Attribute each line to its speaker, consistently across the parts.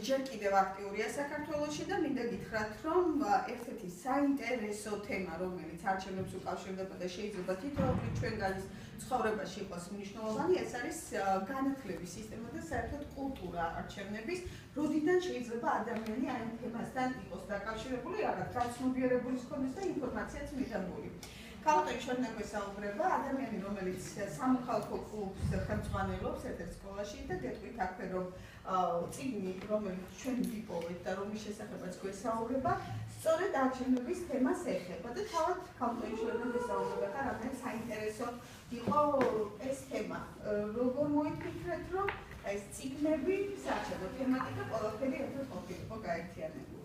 Speaker 1: ჯერ კიდევ აქტიურია საქართველოში და მინდა გითხრათ, რომ ერთ-ერთი საინტერესო თემა, რომელიც არჩევნებს უკავშირდება და შეიძლება თითოეული ჩვენგანის ცხოვრებაში იყოს მნიშვნელოვანი, ეს არის განათლების სისტემა და საერთოდ კულტურა არჩევნების, როდიდან შეიძლება ადამიანი ამ თემასთან იყოს დაკავშირებული, რაღაც გაცნობიერებული ჰქონდეს და ინფორმაციაც მიღებული. Ქალბატონი ჩვენ გვესაუბრება ადამიანი, რომელიც სამოქალაქო კლუბს ხელმძღვანელობს ერთ-ერთ სკოლაში და გეტყვით აქვე, რომ წიგნი, რომელიც ჩვენ ვიპოვეთ და რომის შესახებაც გვესაუბრება, სწორედ არჩევნების თემას ეხება და თავად ქალბატონი ჩვენ გვესაუბრება, რამდენად საინტერესო იყო ეს თემა. როგორ მოიფიქრეთ, რომ ეს წიგნები, საარჩევნო თემატიკა ყველაფერი ერთად ყოფილიყო გაერთიანებული?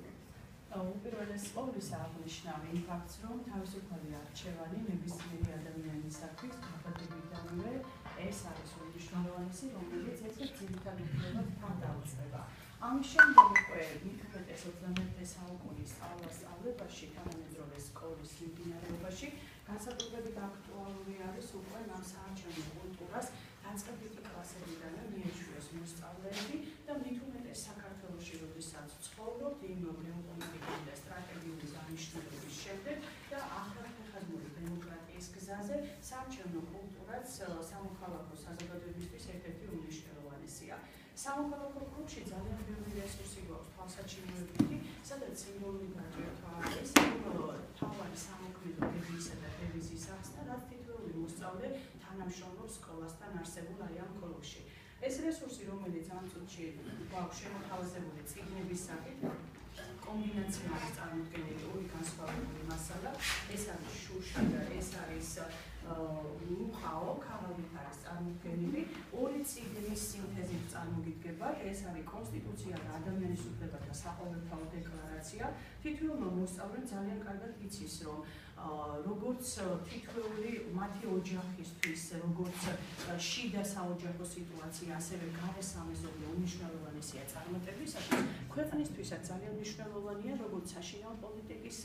Speaker 2: უპირველეს ყოვლისა აღნიშნავ იმ ფაქტს, რომ თავისუფალი არჩევანი ნებისმიერი ადამიანისათვის დაბადებიდანვე ეს არის უმნიშვნელოვანესი, რომელიც ერთ-ერთ ძირითად უფლებად თავდაუწევს. ამის შემდეგ უკვე მithumetes 21 საუკუნის სწავლებაში, თანამედროვე სკოლის მიმდინარეობაში განსაკუთრებით აქტუალური არის უკვე ამ საარჩევნო კულტურას დაწყებითი კლასებიდანვე მიეჩვიოს მოსწავლეები და მithumetes საქართველოში როდესაც ცხოვრობთ იმ გეოპოლიტიკური და სტრატეგიული დანიშნულების შემდეგ და ახლახანური დემოკრატიის გზაზე საარჩევნო კულტურაც სამოქალაქო საზოგადოებისთვის ერთ-ერთი უმნიშვნელოვანესია. სამოქალაქო კლუბში ძალიან ბევრი რესურსი გვაქვს თვალსაჩინოებითი, სადაც სიმბოლური გაჭირვა არის თავარი სამოქმედო დევნისა და დევიზის ახსნა, რაც თითოეული მოსწავლე თანამშრომლობს სკოლასთან არსებულ აი ამ კლუბში. ეს რესურსი, რომელიც ამ წუთში გვაქვს შემოთავაზებული წიგნების სახით, კომბინაცია არის წარმოდგენილი ორი განსხვავებული მასალა, ეს არის შუშა და ეს არის მუხაო, ქაღალდით არის წარმოდგენილი, ორი წიგნის სინთეზით წარმოგიდგება, ეს არის კონსტიტუცია და ადამიანის უფლებათა საყოველთაო დეკლარაცია. თითოეულმა მოსწავლემ ძალიან კარგად იცის, რომ როგორც თითოეული მათი ოჯახისთვის, როგორც შიდა საოჯახო სიტუაცია, ასევე გარესამეზობლე უმნიშვნელოვანესია წარმატებისათვის, ქვეყნისთვისაც ძალიან მნიშვნელოვანია, როგორც საშინაო პოლიტიკის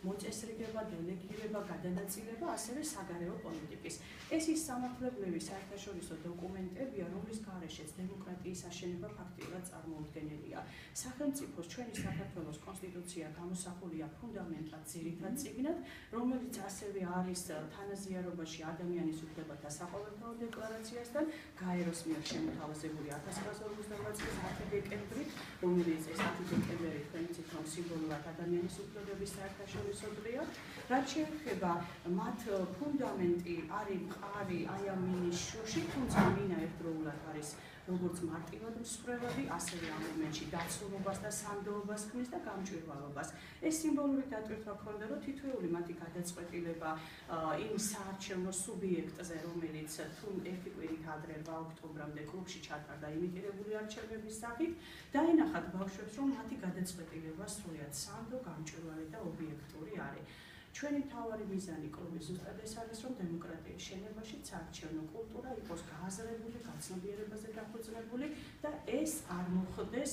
Speaker 2: მოწესრიგება, დელეგირება, გადანაწილება, ასევე საგარეო პოლიტიკის. ეს ის სამართლებრივი საერთაშორისო დოკუმენტებია, რომლის გარეშეც დემოკრატიის აშენება ფაქტიურად წარმოუდგენელია. სახელმწიფოს ჩვენი საქართველოს კონსტიტუცია გამოსახულია ფუნდამენტად ძირითად წიგნად, რომელიც ასევე არის თანაზიარობაში ადამიანის უფლებათა საყოველთაო დეკლარაციასთან, გაეროს მიერ შემოთავაზებული 1958 წლის 10 დეკემბრით, რომელიც ეს 10 დეკემბერი თქვენ იცით, რომ სიმბოლურად ადამიანის უფლებების საერთაშორისო დღეა, რაც შეეხება მათ ფუნდამენტი არის მყარი აი ამ მინის შუში, თუმცა მინა ერთდროულად არის როგორც მარტივად მსხვერპლი, ასევე ამ მომენტში დაცულობას და სანდოობას ქმნის და გამჭვირვალობას. ეს სიმბოლური დატვირთვა ქონდა, რომ თითოეული მათი გადაწყვეტილება იმ საარჩევნო სუბიექტზე, რომელიც თუ ერთი კვირით ადრე 8 ოქტომბრამდე კლუბში ჩატარდა იმიტირებული არჩევნების სახით, დაენახათ ბავშვებს, რომ მათი გადაწყვეტილება სრულიად სანდო, გამჭვირვალე და ობიექტური არის. ჩვენი მთავარი მიზანი კლუბის ზუსტად ეს არის, რომ დემოკრატიის შენებაში საარჩევნო კულტურა იყოს გააზრებული, გაცნობიერებაზე დაფუძნებული და ეს არ მოხდეს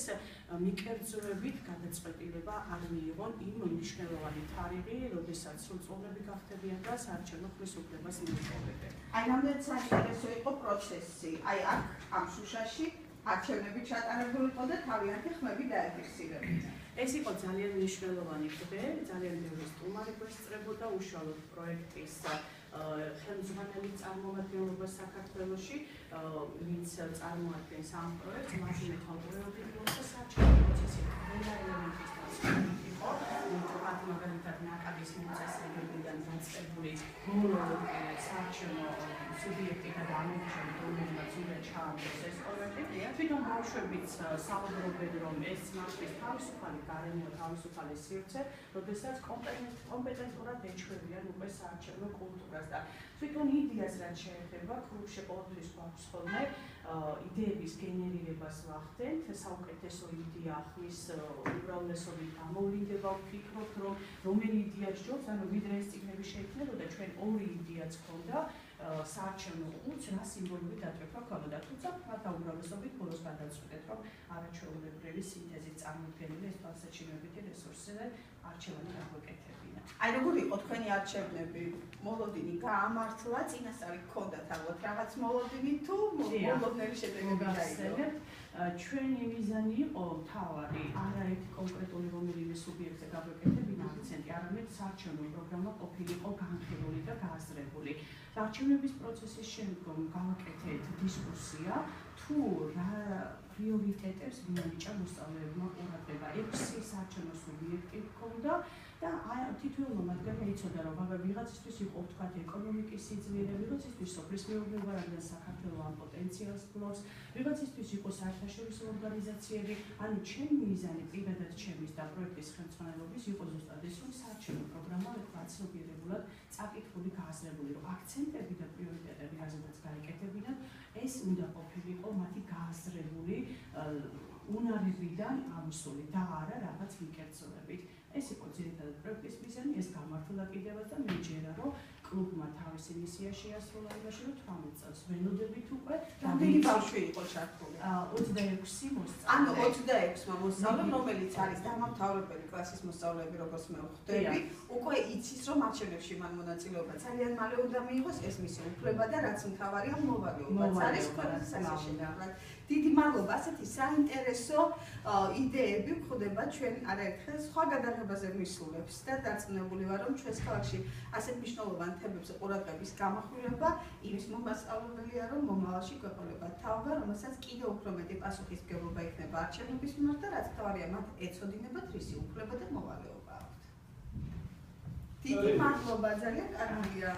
Speaker 2: მიკერძოებით გადაწყვეტილება არ მიიღონ იმ მნიშვნელოვანი თარიღი, როდესაც სრულწლოვანები გახდებიან და საარჩევნო ხმის უფლებას მიიღებენ.
Speaker 1: აი რამდენად საინტერესო იყო პროცესი, აი აქ ამ შუშაში არჩევნები ჩატარებული იყო და თავიანთი ხმები დაეფიქსირებინა.
Speaker 2: ეს იყო ძალიან მნიშვნელოვანი დღე, ძალიან ბევრი სტუმარი გვესწრებოდა უშუალოდ პროექტის ხელმძღვანელი წარმომადგენლობა საქართველოში, ვინც წარმოადგენს ამ პროექტს, მათი მეთვალყურეობით მოხდა საარჩევნო პროცესი ყველა ელემენტის დასრულებით იყო, მაგალითად ნაკადის მოწესრიგებიდან დაწყებული ბოლო საარჩევნო სუბიექტი და დამოუკიდებელი რომელსაც უნდა ჩაანდეს ეს პროექტი, თვითონ ბავშვებიც საუბრობენ, რომ ეს მართლის თავისუფალი გარემო, თავისუფალი სივრცე, როდესაც კომპეტენტურად ეჩვევიან უკვე საარჩევნო კულტურას და თვითონ იდეას რაც შეეხება კლუბში ყოველთვის გვაქვს ხოლმე იდეების გენერირებას ვახდენთ, საუკეთესო იდეა ხმის უმრავლესობით გამოვლინდება, ვფიქრობთ, რომ რომელი იდეა ჯობს, ანუ ვიდრე ეს წიგნები შეიქმნებოდა, ჩვენ ორი იდეაც ჰქონდა საარჩევნო ყუთს, რა სიმბოლური დატვირთვა ჰქონდა, თუმცა მათ უმრავლესობით ბოლოს გადავწყვეტეთ, რომ არაჩვეულებრივი სინთეზით წარმოდგენილი ეს თვალსაჩინოებითი რესურსზე არჩევანი გაგვეკეთებინა.
Speaker 1: აი როგორ იყო თქვენი არჩევნები? მოლოდინი გაამართლა, წინასწარი გქონდათ ალბათ რაღაც მოლოდინი თუ მოლოდნელი შედეგები დაიდო?
Speaker 2: ჩვენი მიზანი იყო თავარი არაერთი კონკრეტული რომელიმე სუბიექტზე გაგვეკეთებინა აქცენტი, არამედ საარჩევნო პროგრამა ყოფილიყო განხილული და გააზრებული. არჩევნების პროცესის შემდგომ გავაკეთეთ დისკუსია, თუ რა პრიორიტეტებს მიანიჭა მოსწავლეებმა ყურადღება. 6 საარჩევნო სუბიექტი ჰქონდა და თითოეულმა მათგანმა იცოდა, რომ ვიღაცისთვის იყო ვთქვათ ეკონომიკის სიძლიერე, ვიღაცისთვის სოფლის მეურნეობა, რადგან საქართველო ამ პოტენციალს ფლობს, ვიღაცისთვის იყო საერთაშორისო ორგანიზაციები, ანუ ჩემი მიზანი პირადად ჩემის და პროექტის ხელმძღვანელობის იყო ზუსტად ეს, რომ საარჩევნო პროგრამა გაცნობიერებულად წაკითხული, გააზრებული, რომ აქცენტები და პრიორიტეტები რაზედაც გაიკეთებინათ, ეს უნდა ყოფილიყო მათი გააზრებული უნარებიდან ამოსული და არა რაღაც მიკერძოებით. ეს იყო ძირითადად პროექტის მიზანი, ეს გამართულა კიდევაც და მე ჯერა, რომ კლუბმა თავისი მისია შეასრულა იმაში, რომ 18 წელს ველოდებით უკვე
Speaker 1: რამდენი ბავშვი იყო ჩართული?
Speaker 2: 26 მოსწავლე.
Speaker 1: ანუ 26-მა მოსწავლემ, რომელიც არის დამამთავრებელი კლასის მოსწავლეები, როგორც მე ვხვდები, უკვე იცის, რომ არჩევნებში მან მონაწილეობა ძალიან მალე უნდა მიიღოს, ეს მისი უფლება და რაც მთავარია მოვალეობაც არის ყველა სასაშენებლად. დიდი მადლობა, ასეთი საინტერესო იდეები გვხვდება ჩვენ არაერთხელ სხვა გადაღებაზე მისულებს და დარწმუნებული ვარ, რომ ჩვენს ქალაქში ასეთ მნიშვნელოვან თემებზე ყურადღების გამახვილება იმის მომასწავლებელია, რომ მომავალში გვეყოლება თაობა, რომელსაც კიდევ უფრო მეტი პასუხისმგებლობა იქნება არჩევნების მიმართ და რაც თავარია მათ ეცოდინებათ რისი უფლება და მოვალეობა აქვთ. დიდი მადლობა, ძალიან კარგია.